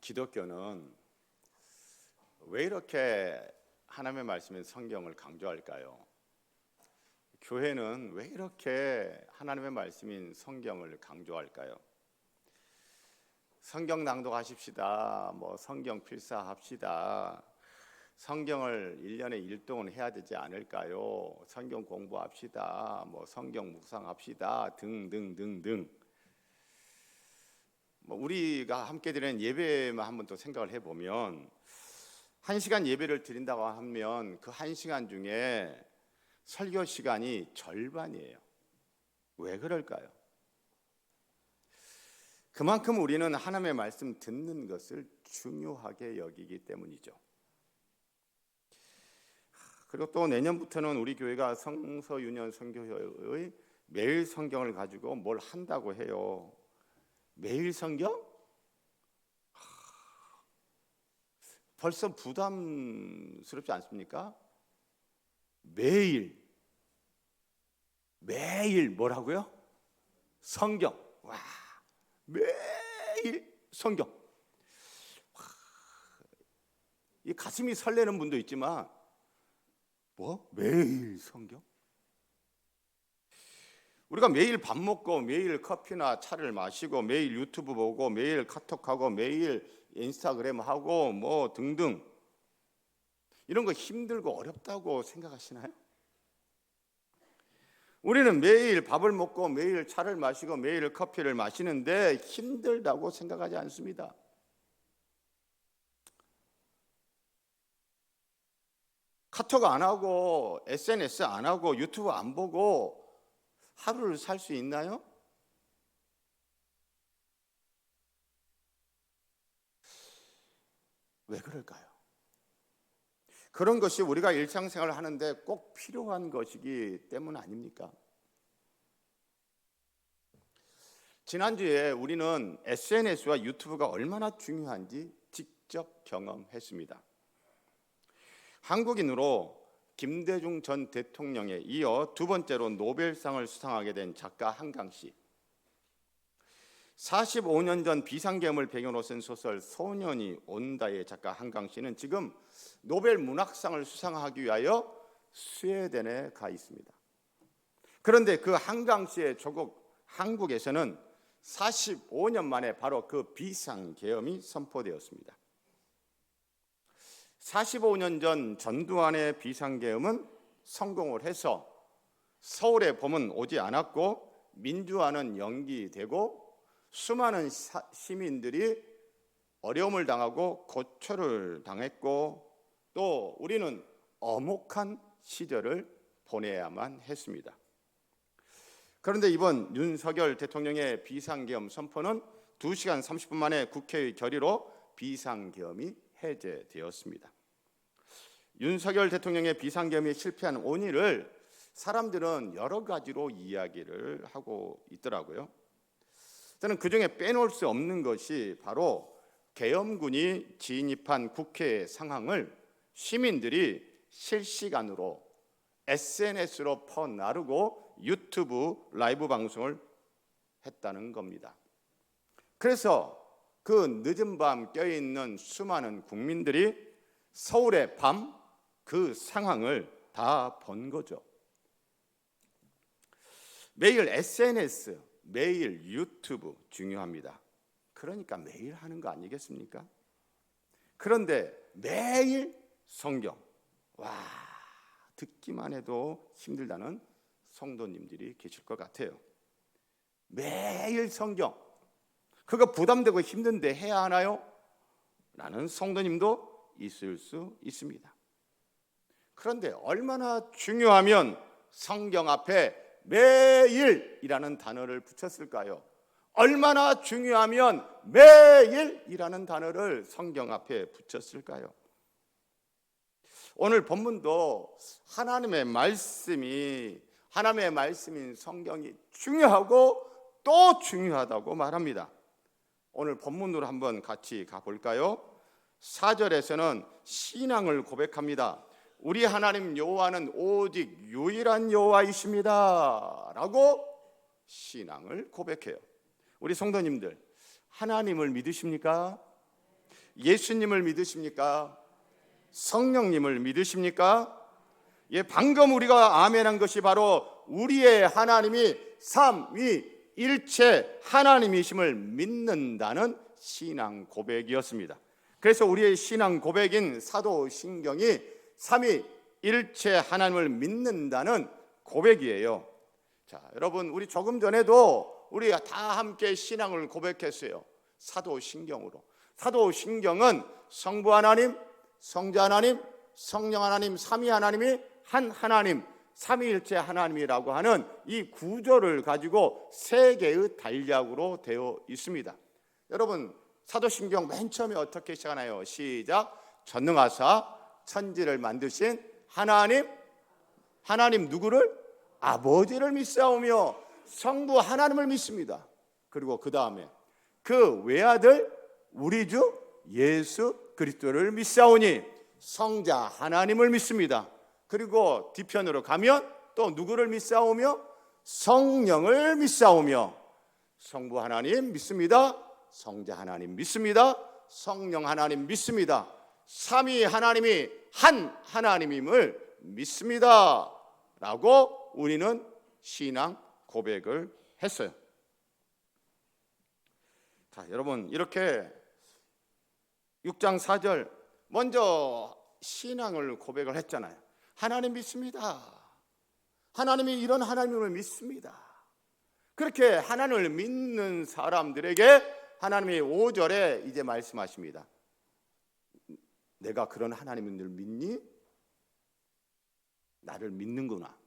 기독교는 왜 이렇게 하나님의 말씀인 성경을 강조할까요? 교회는 왜 이렇게 하나님의 말씀인 성경을 강조할까요? 성경 낭독하십시다. 성경 필사합시다. 성경을 1년에 1동은 해야 되지 않을까요? 성경 공부합시다. 성경 묵상합시다. 등등등등. 우리가 함께 드리는 예배만 한번 또 생각을 해보면 1시간 예배를 드린다고 하면 그 1시간 중에 설교 시간이 절반이에요. 왜 그럴까요? 그만큼 우리는 하나님의 말씀 듣는 것을 중요하게 여기기 때문이죠. 그리고 또 내년부터는 우리 교회가 성서유년 선교회의 매일 성경을 가지고 뭘 한다고 해요. 매일 성경? 벌써 부담스럽지 않습니까? 매일 뭐라고요? 성경. 와, 매일 성경. 와, 이 가슴이 설레는 분도 있지만 매일 성경? 우리가 매일 밥 먹고 매일 커피나 차를 마시고 매일 유튜브 보고 매일 카톡하고 매일 인스타그램 하고 등등 이런 거 힘들고 어렵다고 생각하시나요? 우리는 매일 밥을 먹고 매일 차를 마시고 매일 커피를 마시는데 힘들다고 생각하지 않습니다. 카톡 안 하고 SNS 안 하고 유튜브 안 보고 하루를 살 수 있나요? 왜 그럴까요? 그런 것이 우리가 일상생활을 하는데 꼭 필요한 것이기 때문 아닙니까? 지난주에 우리는 SNS와 유튜브가 얼마나 중요한지 직접 경험했습니다. 한국인으로 김대중 전 대통령에 이어 두 번째로 노벨상을 수상하게 된 작가 한강씨, 45년 전 비상계엄을 배경으로 쓴 소설 소년이 온다의 작가 한강씨는 지금 노벨 문학상을 수상하기 위하여 스웨덴에 가 있습니다. 그런데 그 한강씨의 조국 한국에서는 45년 만에 바로 그 비상계엄이 선포되었습니다. 45년 전 전두환의 비상계엄은 성공을 해서 서울에 봄은 오지 않았고 민주화는 연기되고 수많은 시민들이 어려움을 당하고 고초를 당했고 또 우리는 엄혹한 시절을 보내야만 했습니다. 그런데 이번 윤석열 대통령의 비상계엄 선포는 2시간 30분 만에 국회의 결의로 비상계엄이 해제되었습니다. 윤석열 대통령의 비상계엄이 실패한 원인을 사람들은 여러 가지로 이야기를 하고 있더라고요. 저는 그중에 빼놓을 수 없는 것이 바로 계엄군이 진입한 국회 상황을 시민들이 실시간으로 SNS로 퍼나르고 유튜브 라이브 방송을 했다는 겁니다. 그래서 그 늦은 밤 껴있는 수많은 국민들이 서울의 밤 그 상황을 다 본 거죠. 매일 SNS, 매일 유튜브 중요합니다. 그러니까 매일 하는 거 아니겠습니까? 그런데 매일 성경, 듣기만 해도 힘들다는 성도님들이 계실 것 같아요. 매일 성경, 그거 부담되고 힘든데 해야 하나요? 라는 성도님도 있을 수 있습니다. 그런데 얼마나 중요하면 성경 앞에 매일이라는 단어를 붙였을까요? 얼마나 중요하면 매일이라는 단어를 성경 앞에 붙였을까요? 오늘 본문도 하나님의 말씀인 성경이 중요하고 또 중요하다고 말합니다. 오늘 본문으로 한번 같이 가볼까요? 4절에서는 신앙을 고백합니다. 우리 하나님 여호와는 오직 유일한 여호와이십니다 라고 신앙을 고백해요. 우리 성도님들, 하나님을 믿으십니까? 예수님을 믿으십니까? 성령님을 믿으십니까? 예, 방금 우리가 아멘한 것이 바로 우리의 하나님이 삼위일체 하나님이심을 믿는다는 신앙 고백이었습니다. 그래서 우리의 신앙 고백인 사도신경이 삼위일체 하나님을 믿는다는 고백이에요. 자, 여러분, 우리 조금 전에도 우리 다 함께 신앙을 고백했어요. 사도신경으로. 사도신경은 성부 하나님, 성자 하나님, 성령 하나님, 삼위 하나님이 한 하나님, 삼위일체 하나님이라고 하는 이 구조를 가지고 세 개의 단락으로 되어 있습니다. 여러분, 사도신경 맨 처음에 어떻게 시작하나요? 시작. 전능하사 천지를 만드신 하나님 누구를? 아버지를 믿사오며 성부 하나님을 믿습니다. 그리고 그 다음에 그 외아들 우리 주 예수 그리스도를 믿사오니 성자 하나님을 믿습니다. 그리고 뒤편으로 가면 또 누구를 믿사오며? 성령을 믿사오며 성부 하나님 믿습니다. 성자 하나님 믿습니다. 성령 하나님 믿습니다. 삼위 하나님이 한 하나님임을 믿습니다 라고 우리는 신앙 고백을 했어요. 자, 여러분, 이렇게 6장 4절 먼저 신앙을 고백을 했잖아요. 하나님 믿습니다. 하나님이 이런 하나님을 믿습니다. 그렇게 하나님을 믿는 사람들에게 하나님이 5절에 이제 말씀하십니다. 내가 그런 하나님을 믿니? 나를 믿는구나.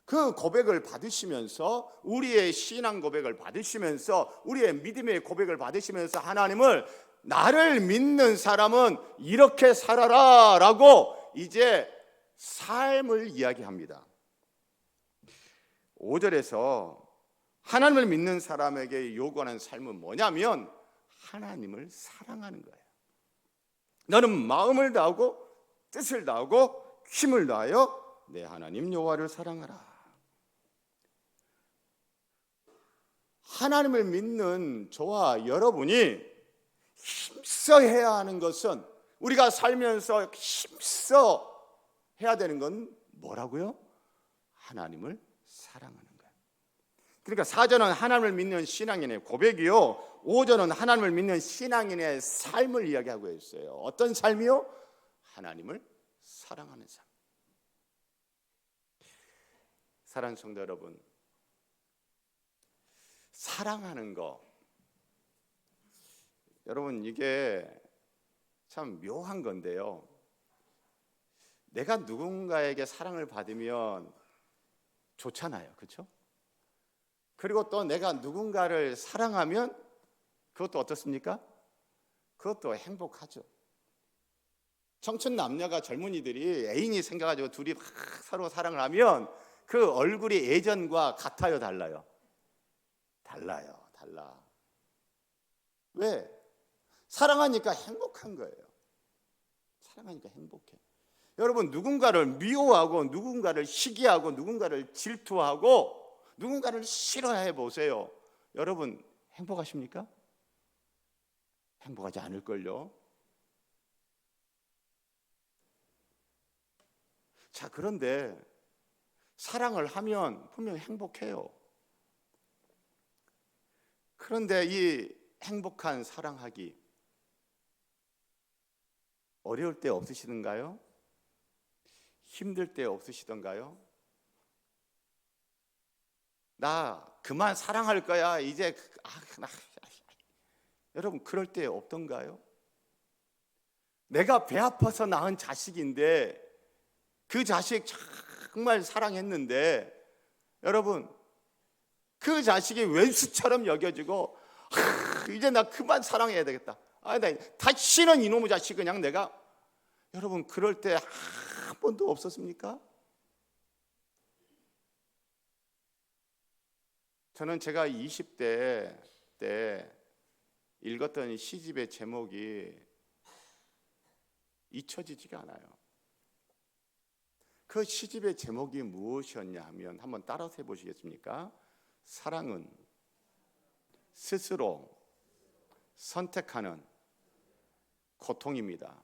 그 고백을 받으시면서, 우리의 신앙 고백을 받으시면서, 우리의 믿음의 고백을 받으시면서 하나님을, 나를 믿는 사람은 이렇게 살아라 라고 이제 삶을 이야기합니다. 5절에서 하나님을 믿는 사람에게 요구하는 삶은 뭐냐면 하나님을 사랑하는 거예요. 너는 마음을 다하고 뜻을 다하고 힘을 다하여 내 하나님 여호와를 사랑하라. 하나님을 믿는 저와 여러분이 힘써 해야 하는 것은, 우리가 살면서 힘써 해야 되는 건 뭐라고요? 하나님을 사랑하는 거예요. 그러니까 4절은 하나님을 믿는 신앙인의 고백이요, 5절은 하나님을 믿는 신앙인의 삶을 이야기하고 있어요. 어떤 삶이요? 하나님을 사랑하는 삶. 사랑하는 성도 여러분, 사랑하는 거, 여러분, 이게 참 묘한 건데요, 내가 누군가에게 사랑을 받으면 좋잖아요, 그렇죠? 그리고 또 내가 누군가를 사랑하면 그것도 어떻습니까? 그것도 행복하죠. 청춘 남녀가, 젊은이들이 애인이 생겨가지고 둘이 막 서로 사랑을 하면 그 얼굴이 예전과 같아요, 달라요? 달라. 왜? 사랑하니까 행복한 거예요. 사랑하니까 행복해. 여러분, 누군가를 미워하고 누군가를 시기하고 누군가를 질투하고 누군가를 싫어해 보세요. 여러분, 행복하십니까? 행복하지 않을걸요. 자, 그런데 사랑을 하면 분명 행복해요. 그런데 이 행복한 사랑하기 어려울 때 없으시던가요? 힘들 때 없으시던가요? 나 그만 사랑할 거야, 이제 여러분, 그럴 때 없던가요? 내가 배 아파서 낳은 자식인데 그 자식 정말 사랑했는데, 여러분, 그 자식이 왼수처럼 여겨지고 이제 나 그만 사랑해야 되겠다. 나 다시는 이놈의 자식 그냥 내가, 여러분, 그럴 때 한 번도 없었습니까? 저는 제가 20대 때 읽었던 시집의 제목이 잊혀지지가 않아요. 그 시집의 제목이 무엇이었냐 하면, 한번 따라서 해보시겠습니까? 사랑은 스스로 선택하는 고통입니다.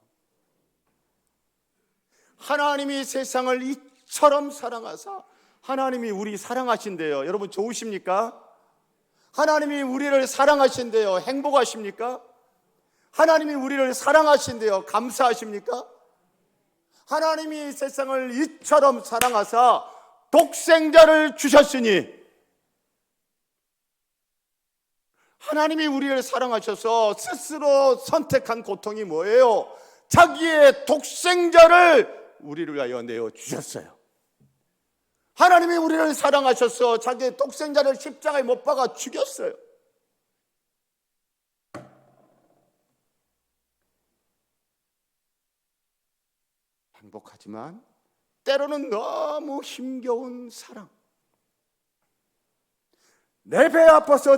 하나님이 세상을 이처럼 사랑하사, 하나님이 우리 사랑하신대요. 여러분 좋으십니까? 하나님이 우리를 사랑하신대요. 행복하십니까? 하나님이 우리를 사랑하신대요. 감사하십니까? 하나님이 세상을 이처럼 사랑하사 독생자를 주셨으니, 하나님이 우리를 사랑하셔서 스스로 선택한 고통이 뭐예요? 자기의 독생자를 우리를 위하여 내어 주셨어요. 하나님이 우리를 사랑하셔서 자기의 독생자를 십자가에 못 박아 죽였어요. 행복하지만 때로는 너무 힘겨운 사랑. 내 배 아파서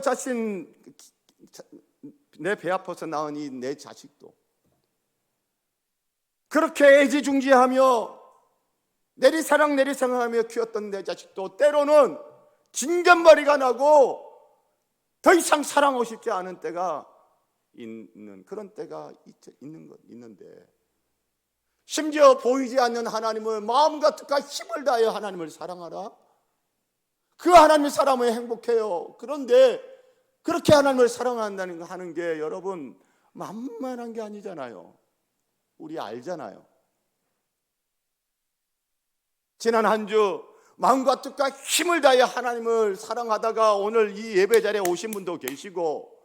낳은 이 내 자식도 그렇게 애지중지하며 내리사랑하며 키웠던 내 자식도 때로는 진견머리가 나고 더 이상 사랑하고 싶지 않은 때가 있는, 그런 때가 있는데, 심지어 보이지 않는 하나님을 마음과 뜻과 힘을 다하여 하나님을 사랑하라. 그 하나님을 사랑하면 행복해요. 그런데 그렇게 하나님을 사랑한다는 거 하는 게 여러분 만만한 게 아니잖아요. 우리 알잖아요. 지난 한 주 마음과 뜻과 힘을 다해 하나님을 사랑하다가 오늘 이 예배 자리에 오신 분도 계시고,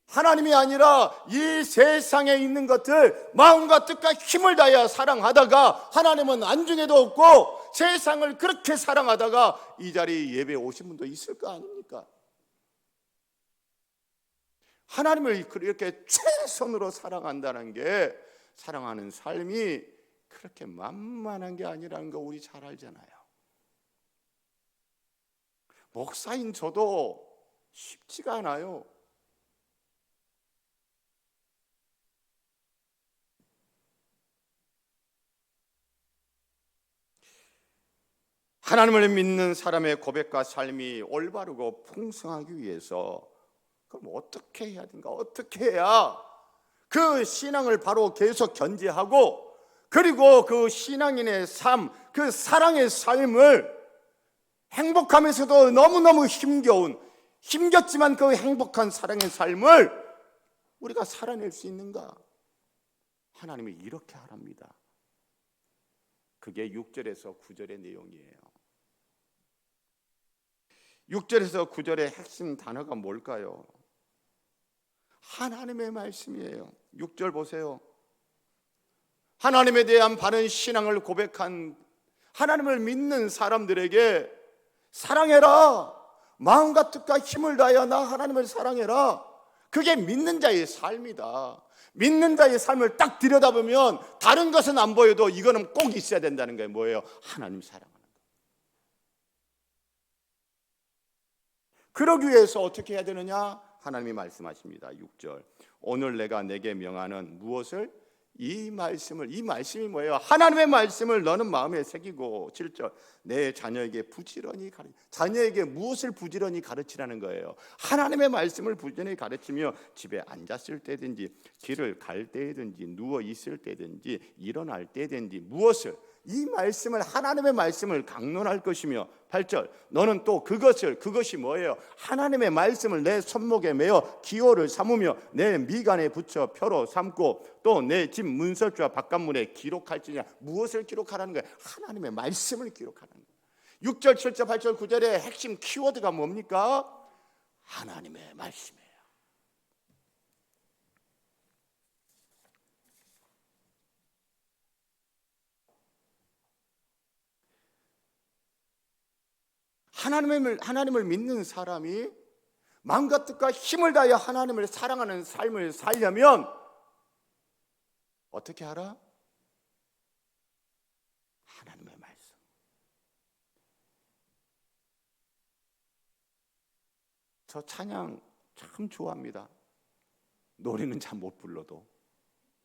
하나님이 아니라 이 세상에 있는 것들 마음과 뜻과 힘을 다해 사랑하다가 하나님은 안중에도 없고 세상을 그렇게 사랑하다가 이 자리에 예배에 오신 분도 있을 거 아닙니까? 하나님을 그렇게 최선으로 사랑한다는 게, 사랑하는 삶이 그렇게 만만한 게 아니라는 거 우리 잘 알잖아요. 목사인 저도 쉽지가 않아요. 하나님을 믿는 사람의 고백과 삶이 올바르고 풍성하기 위해서 그럼 어떻게 해야 되는가? 어떻게 해야 그 신앙을 바로 계속 견지하고, 그리고 그 신앙인의 삶, 그 사랑의 삶을 행복하면서도 너무너무 힘겼지만 그 행복한 사랑의 삶을 우리가 살아낼 수 있는가? 하나님이 이렇게 하랍니다. 그게 6절에서 9절의 내용이에요. 6절에서 9절의 핵심 단어가 뭘까요? 하나님의 말씀이에요. 6절 보세요. 하나님에 대한 바른 신앙을 고백한, 하나님을 믿는 사람들에게 사랑해라, 마음과 뜻과 힘을 다하여 나 하나님을 사랑해라. 그게 믿는 자의 삶이다. 믿는 자의 삶을 딱 들여다보면 다른 것은 안 보여도 이거는 꼭 있어야 된다는 거예요. 뭐예요? 하나님 사랑하는 거. 그러기 위해서 어떻게 해야 되느냐? 하나님이 말씀하십니다. 6절. 오늘 내가 내게 명하는 무엇을? 이 말씀이 뭐예요? 하나님의 말씀을 너는 마음에 새기고. 7절. 내 자녀에게 부지런히 자녀에게 무엇을 부지런히 가르치라는 거예요? 하나님의 말씀을 부지런히 가르치며 집에 앉았을 때든지 길을 갈 때든지 누워 있을 때든지 일어날 때든지 무엇을? 이 말씀을, 하나님의 말씀을 강론할 것이며. 8절. 너는 또 그것이 뭐예요? 하나님의 말씀을 내 손목에 메어 기호를 삼으며 내 미간에 붙여 표로 삼고 또 내 집 문설주와 바깥문에 기록할지냐. 무엇을 기록하라는 거예요? 하나님의 말씀을 기록하라는 거예요. 6절, 7절, 8절, 9절의 핵심 키워드가 뭡니까? 하나님의 말씀이에요. 하나님을 믿는 사람이 마음과 뜻과 힘을 다하여 하나님을 사랑하는 삶을 살려면 어떻게 하라? 하나님의 말씀. 저 찬양 참 좋아합니다. 노래는 잘 못 불러도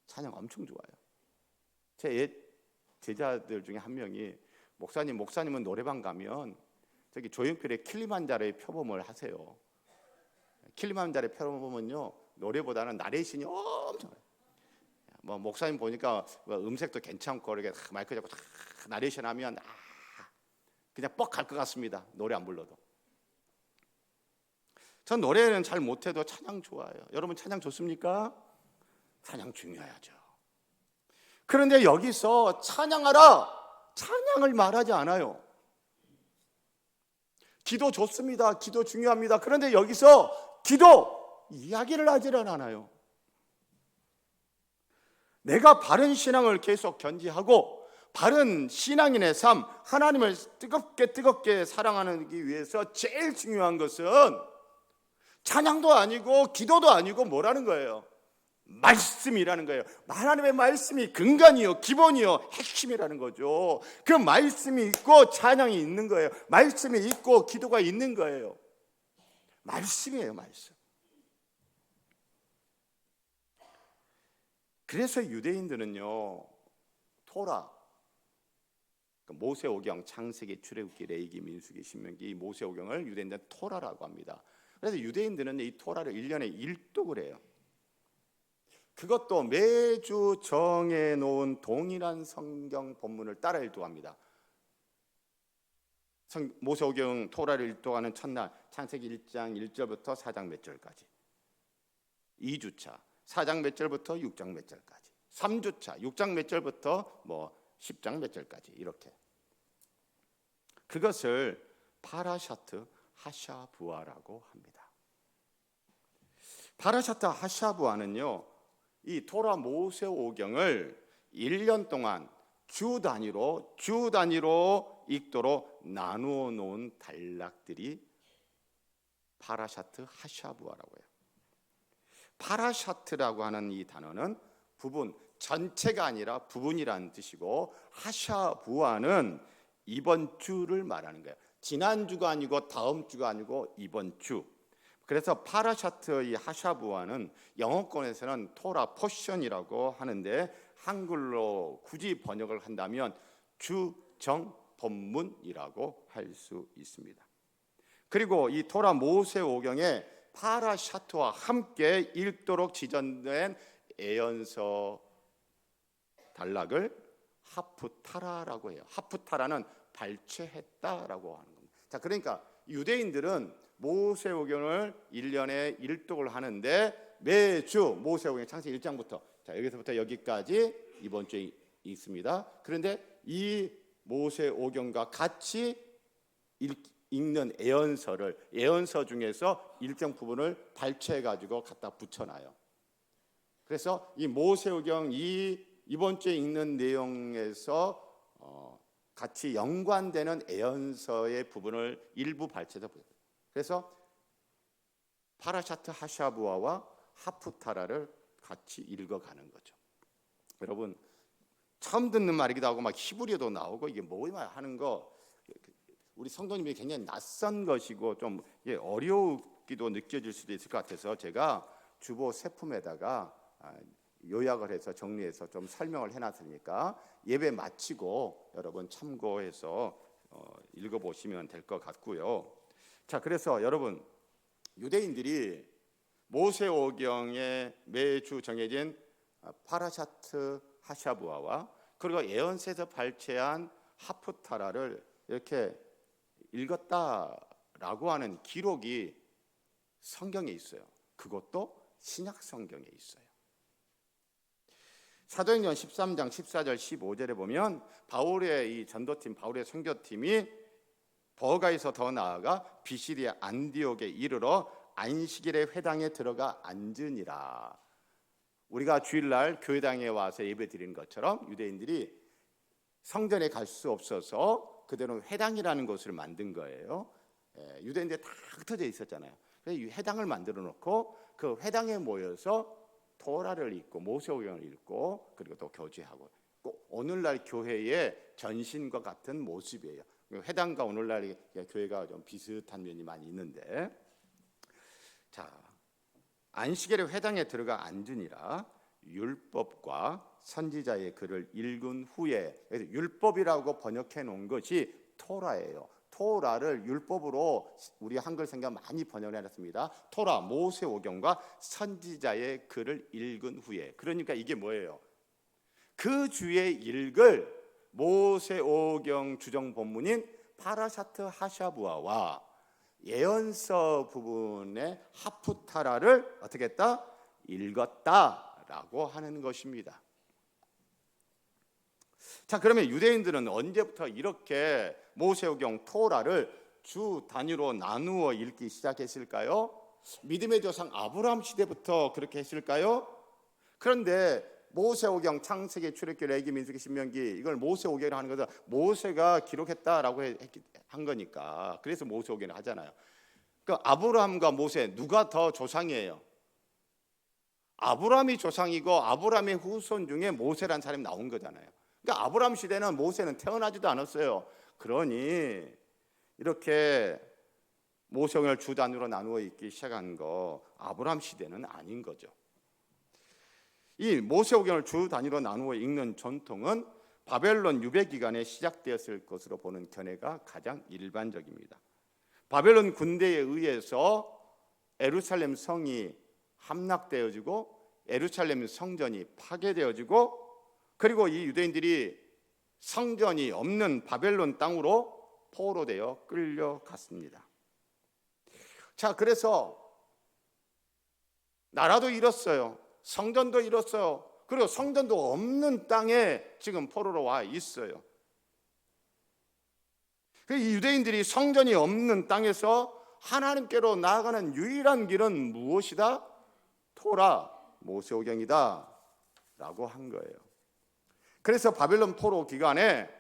찬양 엄청 좋아요. 제 옛 제자들 중에 한 명이 목사님은 노래방 가면 저기 조용필의 킬리만자로의 표범을 하세요. 킬리만자로의 표범은요, 노래보다는 나레이션이 엄청, 뭐 목사님 보니까 뭐 음색도 괜찮고 이렇게 마이크 잡고 나레이션 하면 그냥 뻑 갈 것 같습니다. 노래 안 불러도. 전 노래는 잘 못해도 찬양 좋아해요. 여러분 찬양 좋습니까? 찬양 중요하죠. 그런데 여기서 찬양하라, 찬양을 말하지 않아요. 기도 좋습니다. 기도 중요합니다. 그런데 여기서 기도 이야기를 하지는 않아요. 내가 바른 신앙을 계속 견지하고 바른 신앙인의 삶, 하나님을 뜨겁게 사랑하기 위해서 제일 중요한 것은 찬양도 아니고 기도도 아니고 뭐라는 거예요? 말씀이라는 거예요. 하나님의 말씀이 근간이요, 기본이요, 핵심이라는 거죠. 그 말씀이 있고 찬양이 있는 거예요. 말씀이 있고 기도가 있는 거예요. 말씀이에요, 말씀. 그래서 유대인들은요, 토라, 모세오경, 창세기, 출애굽기, 레위기, 민수기, 신명기, 이 모세오경을 유대인들은 토라라고 합니다. 그래서 유대인들은 이 토라를 1년에 1독을 해요. 그것도 매주 정해놓은 동일한 성경 본문을 따라 일독합니다. 모세오경 토라를 일독하는 첫날 창세기 1장 1절부터 4장 몇 절까지, 2주차 4장 몇 절부터 6장 몇 절까지, 3주차 6장 몇 절부터 뭐 10장 몇 절까지, 이렇게. 그것을 파라샤트 하샤부아라고 합니다. 파라샤트 하샤부아는요, 이 토라 모세오경을 1년 동안 주 단위로 읽도록 나누어 놓은 단락들이 파라샤트 하샤부아라고 해요. 파라샤트라고 하는 이 단어는 부분, 전체가 아니라 부분이라는 뜻이고, 하샤부아는 이번 주를 말하는 거예요. 지난주가 아니고 다음 주가 아니고 이번 주. 그래서 파라샤트의 하샤부아는 영어권에서는 토라 포션이라고 하는데, 한글로 굳이 번역을 한다면 주정 본문이라고 할 수 있습니다. 그리고 이 토라 모세오경에 파라샤트와 함께 읽도록 지정된 애연서 단락을 하프타라라고 해요. 하프타라는 발췌했다라고 하는 겁니다. 자, 그러니까 유대인들은 모세오경을 1년에 1독을 하는데 매주 모세오경 창세기 1장부터, 자, 여기서부터 여기까지 이번 주에 있습니다. 그런데 이 모세오경과 같이 읽는 애연서 중에서 일정 부분을 발췌해 가지고 갖다 붙여놔요. 그래서 이 모세오경 이번 주에 읽는 내용에서 같이 연관되는 애연서의 부분을 일부 발췌해서 보여요. 그래서 파라샤트 하샤부아와 하프타라를 같이 읽어가는 거죠. 여러분, 처음 듣는 말이기도 하고 막 히브리어도 나오고 이게 뭐야 하는 거, 우리 성도님이 굉장히 낯선 것이고 좀 어려우기도 느껴질 수도 있을 것 같아서 제가 주보 세품에다가 요약을 해서 정리해서 좀 설명을 해놨으니까 예배 마치고 여러분 참고해서 읽어보시면 될 것 같고요. 자, 그래서 여러분, 유대인들이 모세오경에 매주 정해진 파라샤트 하샤부아와 그리고 예언서에서 발췌한 하프타라를 이렇게 읽었다라고 하는 기록이 성경에 있어요. 그것도 신약 성경에 있어요. 사도행전 13장 14절 15절에 보면 바울의 이 전도팀, 바울의 선교팀이 버가에서 더 나아가 비시디아 안디옥에 이르러 안식일에 회당에 들어가 앉으니라. 우리가 주일날 교회당에 와서 예배 드리는 것처럼 유대인들이 성전에 갈 수 없어서 그대로 회당이라는 곳을 만든 거예요. 유대인들이 다 흩어져 있었잖아요. 그래서 이 회당을 만들어 놓고 그 회당에 모여서 토라를 읽고 모세오경을 읽고 그리고 또 교제하고, 꼭 오늘날 교회의 전신과 같은 모습이에요. 회당과 오늘날 교회가 좀 비슷한 면이 많이 있는데, 자, 안식일에 회당에 들어가 앉으니라. 율법과 선지자의 글을 읽은 후에, 그래서 율법이라고 번역해 놓은 것이 토라예요. 토라를 율법으로 우리 한글 성경 많이 번역해 놨습니다. 토라, 모세오경과 선지자의 글을 읽은 후에. 그러니까 이게 뭐예요? 그 주에 읽을 모세오경 주정 본문인 파라샤트 하샤부아와 예언서 부분의 하프타라를 어떻게 했다? 읽었다라고 하는 것입니다. 자, 그러면 유대인들은 언제부터 이렇게 모세오경 토라를 주 단위로 나누어 읽기 시작했을까요? 믿음의 조상 아브라함 시대부터 그렇게 했을까요? 그런데 모세오경, 창세기, 출애굽기, 레위기, 민수기, 신명기, 이걸 모세오경이라고 하는 것은 모세가 기록했다라고 한 거니까, 그래서 모세오경을 하잖아요. 그러니까 아브라함과 모세 누가 더 조상이에요? 아브라함이 조상이고 아브라함의 후손 중에 모세라는 사람이 나온 거잖아요. 그러니까 아브라함 시대는 모세는 태어나지도 않았어요. 그러니 이렇게 모세오경을 주 단위로 나누어 읽기 시작한 거 아브라함 시대는 아닌 거죠. 이 모세오경을 주 단위로 나누어 읽는 전통은 바벨론 유배 기간에 시작되었을 것으로 보는 견해가 가장 일반적입니다. 바벨론 군대에 의해서 예루살렘 성이 함락되어지고 예루살렘 성전이 파괴되어지고, 그리고 이 유대인들이 성전이 없는 바벨론 땅으로 포로되어 끌려갔습니다. 자, 그래서 나라도 잃었어요. 성전도 잃었어요. 그리고 성전도 없는 땅에 지금 포로로 와 있어요. 이 유대인들이 성전이 없는 땅에서 하나님께로 나아가는 유일한 길은 무엇이다? 토라, 모세오경이다 라고 한 거예요. 그래서 바벨론 포로 기간에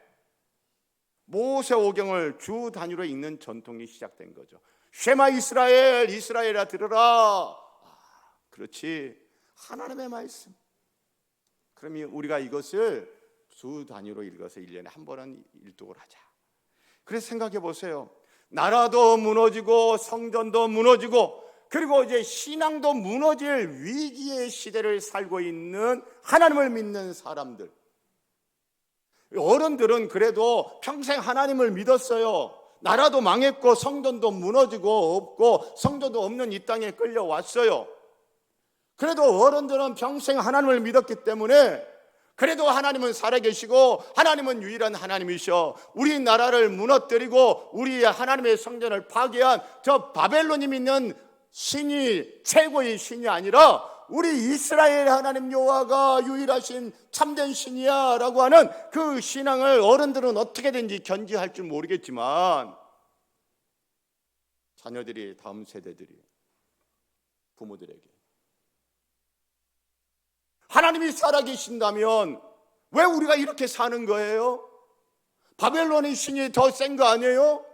모세오경을 주 단위로 읽는 전통이 시작된 거죠. 쉐마 이스라엘, 이스라엘아 들으라. 그렇지, 하나님의 말씀. 그러면 우리가 이것을 주 단위로 읽어서 1년에 한 번은 일독을 하자. 그래서 생각해 보세요. 나라도 무너지고 성전도 무너지고 그리고 이제 신앙도 무너질 위기의 시대를 살고 있는 하나님을 믿는 사람들, 어른들은 그래도 평생 하나님을 믿었어요. 나라도 망했고 성전도 무너지고 없고 성전도 없는 이 땅에 끌려왔어요. 그래도 어른들은 평생 하나님을 믿었기 때문에 그래도 하나님은 살아계시고 하나님은 유일한 하나님이셔. 우리 나라를 무너뜨리고 우리 하나님의 성전을 파괴한 저 바벨론이 믿는 신이 최고의 신이 아니라 우리 이스라엘 하나님 여호와가 유일하신 참된 신이야 라고 하는 그 신앙을 어른들은 어떻게든지 견지할 줄 모르겠지만 자녀들이, 다음 세대들이 부모들에게 하나님이 살아계신다면 왜 우리가 이렇게 사는 거예요? 바벨론의 신이 더 센 거 아니에요?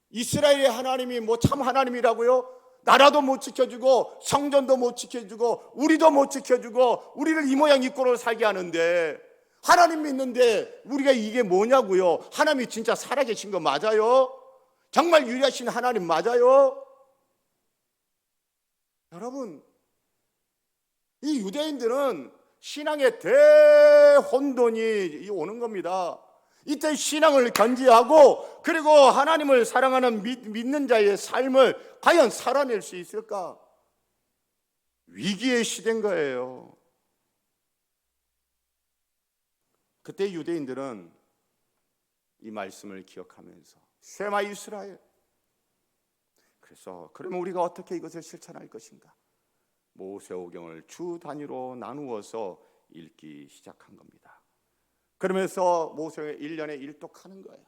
이스라엘의 하나님이 뭐 참 하나님이라고요? 나라도 못 지켜주고 성전도 못 지켜주고 우리도 못 지켜주고 우리를 이 모양 이 꼴로 살게 하는데 하나님 믿는데 우리가 이게 뭐냐고요? 하나님이 진짜 살아계신 거 맞아요? 정말 유일하신 하나님 맞아요? 여러분, 이 유대인들은 신앙의 대혼돈이 오는 겁니다. 이때 신앙을 견지하고 그리고 하나님을 사랑하는 믿는 자의 삶을 과연 살아낼 수 있을까? 위기의 시대인 거예요. 그때 유대인들은 이 말씀을 기억하면서 쉐마 이스라엘, 그래서 그러면 우리가 어떻게 이것을 실천할 것인가? 모세오경을 주 단위로 나누어서 읽기 시작한 겁니다. 그러면서 모세오경 1년에 일독하는 거예요.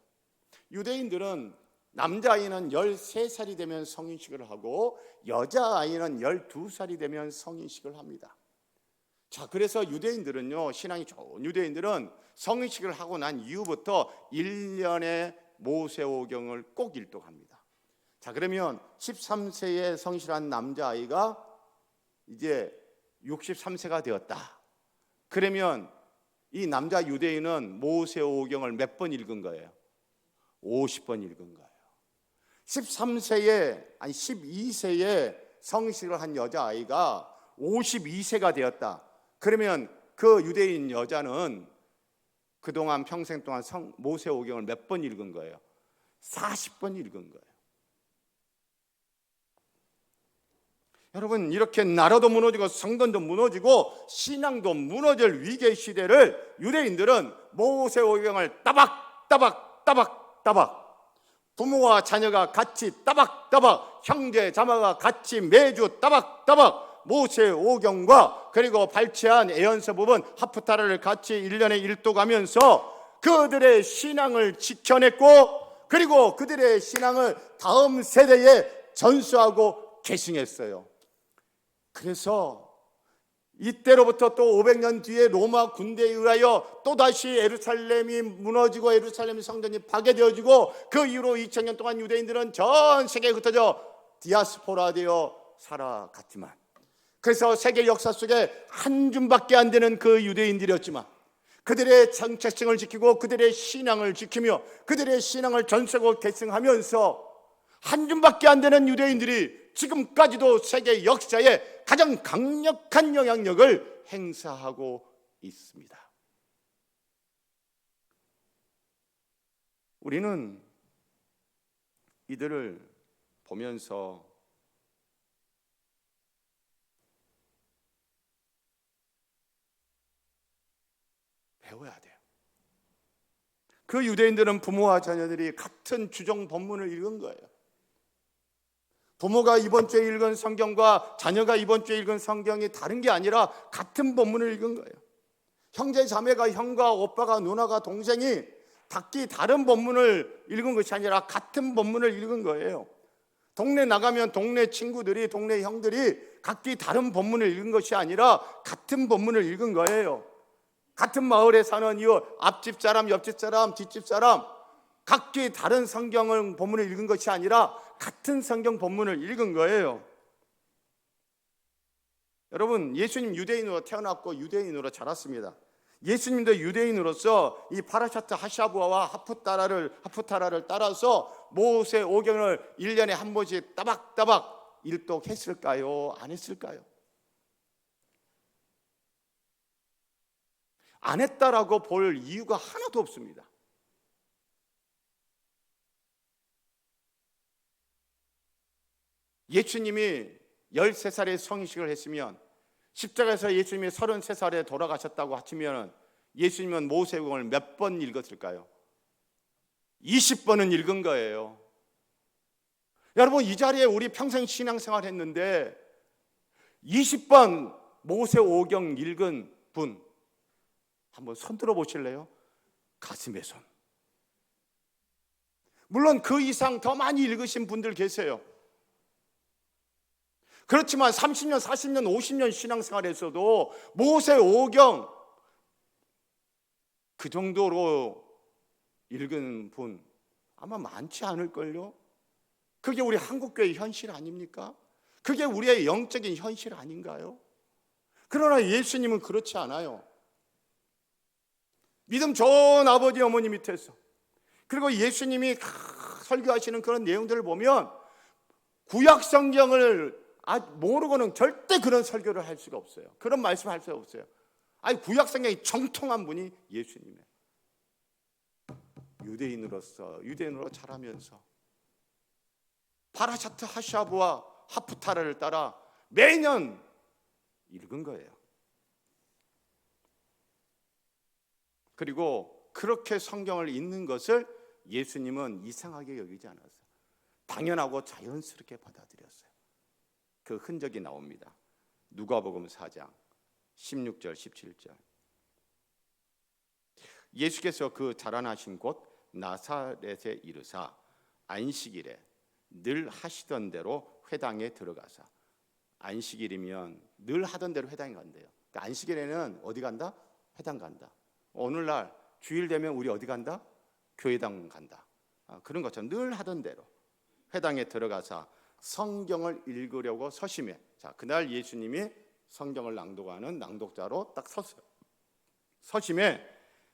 유대인들은 남자아이는 13살이 되면 성인식을 하고 여자아이는 12살이 되면 성인식을 합니다. 자, 그래서 유대인들은요, 신앙이 좋은 유대인들은 성인식을 하고 난 이후부터 1년에 모세오경을 꼭 일독합니다. 자, 그러면 13세에 성실한 남자아이가 이제 63세가 되었다. 그러면 이 남자 유대인은 모세오경을 몇 번 읽은 거예요? 50번 읽은 거예요. 12세에 성실을 한 여자아이가 52세가 되었다. 그러면 그 유대인 여자는 그동안 평생 동안 모세오경을 몇 번 읽은 거예요? 40번 읽은 거예요. 여러분, 이렇게 나라도 무너지고 성전도 무너지고 신앙도 무너질 위기의 시대를 유대인들은 모세오경을 따박 부모와 자녀가 같이 따박 형제 자매가 같이 매주 따박 모세오경과 그리고 발췌한 예언서 부분 하프타라를 같이 1년에 1독하면서 그들의 신앙을 지켜냈고 그리고 그들의 신앙을 다음 세대에 전수하고 계승했어요. 그래서 이때로부터 또 500년 뒤에 로마 군대에 의하여 또다시 예루살렘이 무너지고 예루살렘 성전이 파괴되어지고 그 이후로 2000년 동안 유대인들은 전 세계에 흩어져 디아스포라 되어 살아갔지만, 그래서 세계 역사 속에 한 줌밖에 안 되는 그 유대인들이었지만 그들의 정체성을 지키고 그들의 신앙을 지키며 그들의 신앙을 전수하고 계승하면서 한 줌밖에 안 되는 유대인들이 지금까지도 세계 역사에 가장 강력한 영향력을 행사하고 있습니다. 우리는 이들을 보면서 배워야 돼요. 그 유대인들은 부모와 자녀들이 같은 주정 본문을 읽은 거예요. 부모가 이번 주에 읽은 성경과 자녀가 이번 주에 읽은 성경이 다른 게 아니라 같은 본문을 읽은 거예요. 형제 자매가 형과 오빠가 누나가 동생이 각기 다른 본문을 읽은 것이 아니라 같은 본문을 읽은 거예요. 동네 나가면 동네 친구들이 동네 형들이 각기 다른 본문을 읽은 것이 아니라 같은 본문을 읽은 거예요. 같은 마을에 사는 이 앞집 사람, 옆집 사람, 뒷집 사람 각기 다른 성경을 본문을 읽은 것이 아니라 같은 성경 본문을 읽은 거예요. 여러분, 예수님 유대인으로 태어났고 유대인으로 자랐습니다. 예수님도 유대인으로서 이 파라샤트 하샤부아와 하프타라를 따라서 모세오경을 1년에 한 번씩 따박따박 일독했을까요? 안 했을까요? 안 했다라고 볼 이유가 하나도 없습니다. 예수님이 13살에 성인식을 했으면 십자가에서 예수님이 33살에 돌아가셨다고 하시면 예수님은 모세오경을 몇 번 읽었을까요? 20번은 읽은 거예요. 여러분, 이 자리에 우리 평생 신앙생활 했는데 20번 모세오경 읽은 분 한번 손 들어 보실래요? 가슴에 손. 물론 그 이상 더 많이 읽으신 분들 계세요. 그렇지만 30년, 40년, 50년 신앙생활에서도 모세오경 그 정도로 읽은 분 아마 많지 않을걸요? 그게 우리 한국교회의 현실 아닙니까? 그게 우리의 영적인 현실 아닌가요? 그러나 예수님은 그렇지 않아요. 믿음 좋은 아버지 어머니 밑에서, 그리고 예수님이 설교하시는 그런 내용들을 보면 구약 성경을 모르고는 절대 그런 설교를 할 수가 없어요. 그런 말씀을 할 수가 없어요. 구약 성경이 정통한 분이 예수님이에요. 유대인으로 자라면서 파라샤트 하샤브와 하프타라를 따라 매년 읽은 거예요. 그리고 그렇게 성경을 읽는 것을 예수님은 이상하게 여기지 않았어요. 당연하고 자연스럽게 받아들였어요. 그 흔적이 나옵니다. 누가복음 4장 16절 17절. 예수께서 그 자라나신 곳 나사렛에 이르사 안식일에 늘 하시던 대로 회당에 들어가사. 안식일이면 늘 하던 대로 회당에 간대요. 그러니까 안식일에는 어디 간다? 회당 간다. 오늘날 주일 되면 우리 어디 간다? 교회당 간다. 그런 것처럼 늘 하던 대로 회당에 들어가서 성경을 읽으려고 서심해. 자, 그날 예수님이 성경을 낭독하는 낭독자로 딱 섰어요. 서심해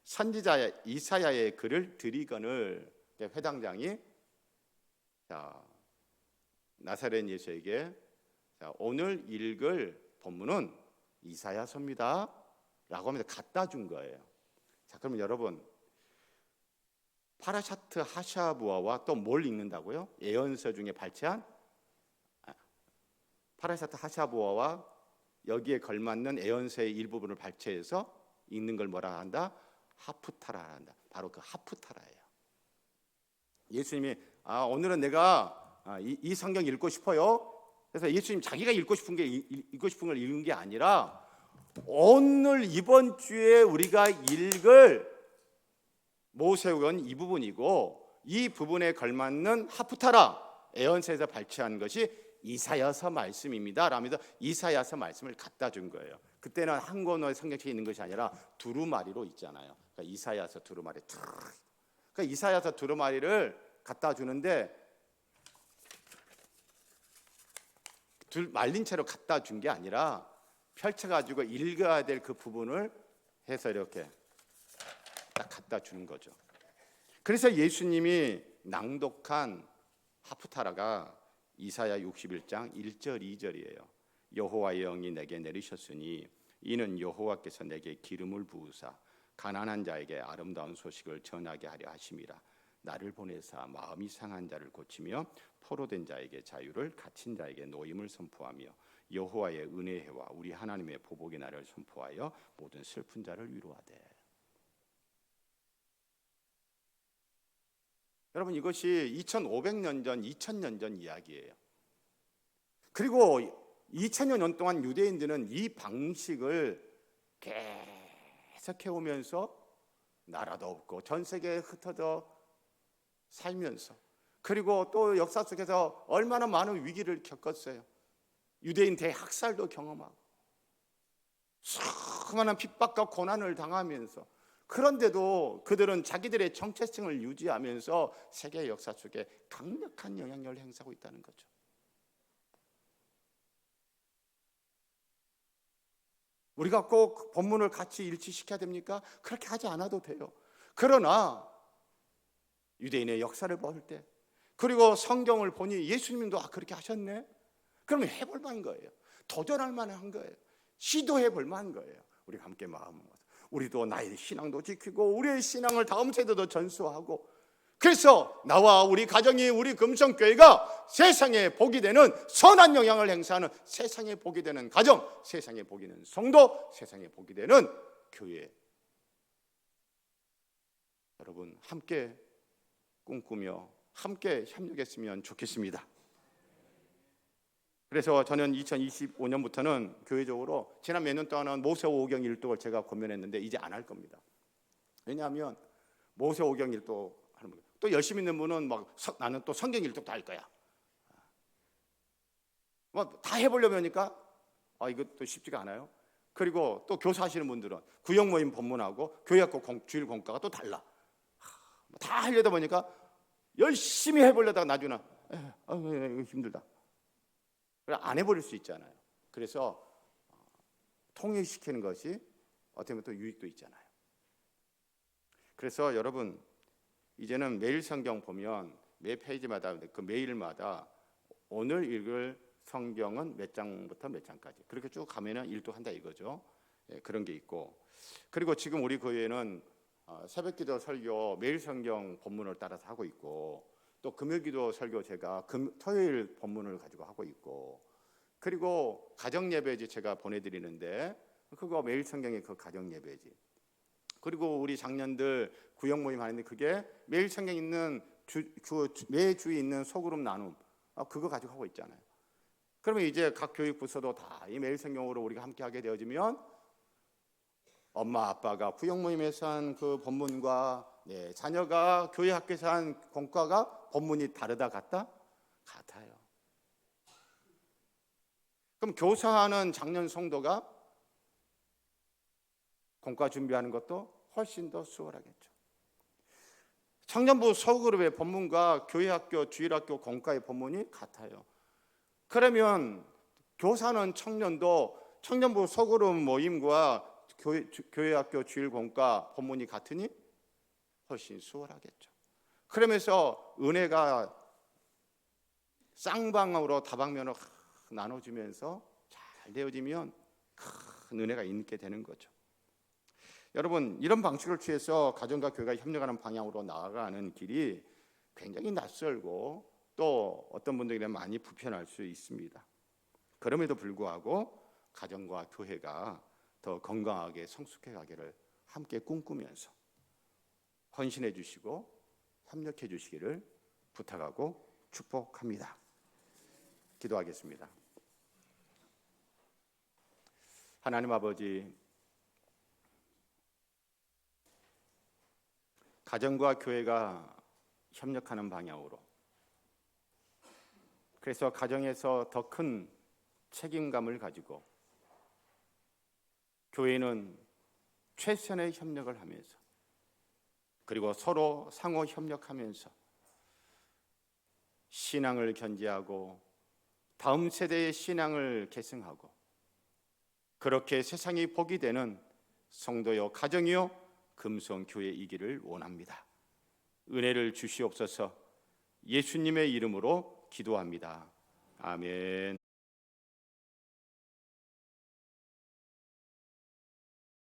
선지자 이사야의 글을 드리거늘. 회당장이 나사렛 예수에게 오늘 읽을 본문은 이사야서입니다 라고 하면서 갖다 준 거예요. 자, 그러면 여러분, 파라샤트 하샤부아와 또 뭘 읽는다고요? 예언서 중에 발췌한 파라샤트 하샤보아와 여기에 걸맞는 에언서의 일부분을 발췌해서 읽는 걸 뭐라 한다? 하프타라 한다. 바로 그 하프타라예요. 예수님이 오늘은 내가 이 성경 읽고 싶어요. 그래서 예수님 자기가 읽고 싶은 걸 읽은 게 아니라 오늘 이번 주에 우리가 읽을 모세오경 이 부분이고, 이 부분에 걸맞는 하프타라 에언서에서 발췌한 것이 이사야서 말씀입니다 라면서 이사야서 말씀을 갖다 준 거예요. 그때는 한 권의 성경책에 있는 것이 아니라 두루마리로 있잖아요. 그러니까 이사야서 두루마리 그러니까 이사야서 두루마리를 갖다 주는데 말린 채로 갖다 준 게 아니라 펼쳐가지고 읽어야 될 그 부분을 해서 이렇게 딱 갖다 주는 거죠. 그래서 예수님이 낭독한 하프타라가 이사야 61장 1절 2절이에요. 여호와의 영이 내게 내리셨으니 이는 여호와께서 내게 기름을 부으사 가난한 자에게 아름다운 소식을 전하게 하려 하심이라. 나를 보내사 마음이 상한 자를 고치며 포로된 자에게 자유를, 갇힌 자에게 노임을 선포하며 여호와의 은혜와 우리 하나님의 보복의 날을 선포하여 모든 슬픈 자를 위로하되. 여러분, 이것이 2500년 전, 2000년 전 이야기예요. 그리고 2000여 년 동안 유대인들은 이 방식을 계속 해오면서 나라도 없고 전 세계에 흩어져 살면서, 그리고 또 역사 속에서 얼마나 많은 위기를 겪었어요. 유대인 대학살도 경험하고 수많은 핍박과 고난을 당하면서, 그런데도 그들은 자기들의 정체성을 유지하면서 세계 역사 속에 강력한 영향력을 행사하고 있다는 거죠. 우리가 꼭 본문을 같이 일치시켜야 됩니까? 그렇게 하지 않아도 돼요. 그러나 유대인의 역사를 볼 때, 그리고 성경을 보니 예수님도 그렇게 하셨네? 그러면 해볼 만한 거예요. 도전할 만한 거예요. 시도해 볼 만한 거예요. 우리가 함께 마음을 모아서 우리도 나의 신앙도 지키고 우리의 신앙을 다음 세대도 전수하고, 그래서 나와 우리 가정이, 우리 금성교회가 세상에 복이 되는 선한 영향을 행사하는, 세상에 복이 되는 가정, 세상에 복이 되는 성도, 세상에 복이 되는 교회, 여러분 함께 꿈꾸며 함께 협력했으면 좋겠습니다. 그래서 저는 2025년부터는 교회적으로 지난 몇 년 동안은 모세오경 일독을 제가 권면했는데 이제 안 할 겁니다. 왜냐하면 모세오경 일독 하는 분, 또 열심히 있는 분은 나는 또 성경 일독도 할 거야. 다 해보려면 하니까 이것도 쉽지가 않아요. 그리고 또 교사하시는 분들은 구역 모임 법문하고 교회학교 주일 공과가 또 달라. 다 하려다 보니까 열심히 해보려다가 나중에 이거 힘들다. 안 해버릴 수 있잖아요. 그래서 통일시키는 것이 어떻게 보면 또 유익도 있잖아요. 그래서 여러분, 이제는 매일 성경 보면 매 페이지마다, 그 매일마다 오늘 읽을 성경은 몇 장부터 몇 장까지 그렇게 쭉 가면은 일독한다 이거죠. 그런 게 있고, 그리고 지금 우리 교회는 새벽기도 설교 매일 성경 본문을 따라서 하고 있고, 또 금요일기도 설교 제가 토요일 본문을 가지고 하고 있고, 그리고 가정예배지 제가 보내드리는데 그거 매일 성경의 그 가정예배지. 그리고 우리 장년들 구역 모임 하는데 그게 매일 성경 있는 매주에 있는 소그룹 나눔, 그거 가지고 하고 있잖아요. 그러면 이제 각 교육부서도 다 이 매일 성경으로 우리가 함께 하게 되어지면 엄마 아빠가 구역 모임에서 한 그 본문과 자녀가 교회 학교에서 한 공과가 본문이 다르다 같다? 같아요. 그럼 교사하는 장년 성도가 공과 준비하는 것도 훨씬 더 수월하겠죠. 청년부 소그룹의 본문과 교회학교, 주일학교, 공과의 본문이 같아요. 그러면 교사는 청년도 청년부 소그룹 모임과 교회학교, 주일공과 본문이 같으니 훨씬 수월하겠죠. 그러면서 은혜가 쌍방으로 다방면으로 나눠지면서 잘 되어지면 큰 은혜가 있게 되는 거죠. 여러분, 이런 방식을 취해서 가정과 교회가 협력하는 방향으로 나아가는 길이 굉장히 낯설고 또 어떤 분들에게는 많이 불편할 수 있습니다. 그럼에도 불구하고 가정과 교회가 더 건강하게 성숙해 가기를 함께 꿈꾸면서 헌신해 주시고 협력해 주시기를 부탁하고 축복합니다. 기도하겠습니다. 하나님 아버지, 가정과 교회가 협력하는 방향으로, 그래서 가정에서 더 큰 책임감을 가지고 교회는 최선의 협력을 하면서, 그리고 서로 상호 협력하면서 신앙을 견지하고 다음 세대의 신앙을 계승하고, 그렇게 세상이 복이 되는 성도요 가정이요 금성교회이기를 원합니다. 은혜를 주시옵소서. 예수님의 이름으로 기도합니다. 아멘.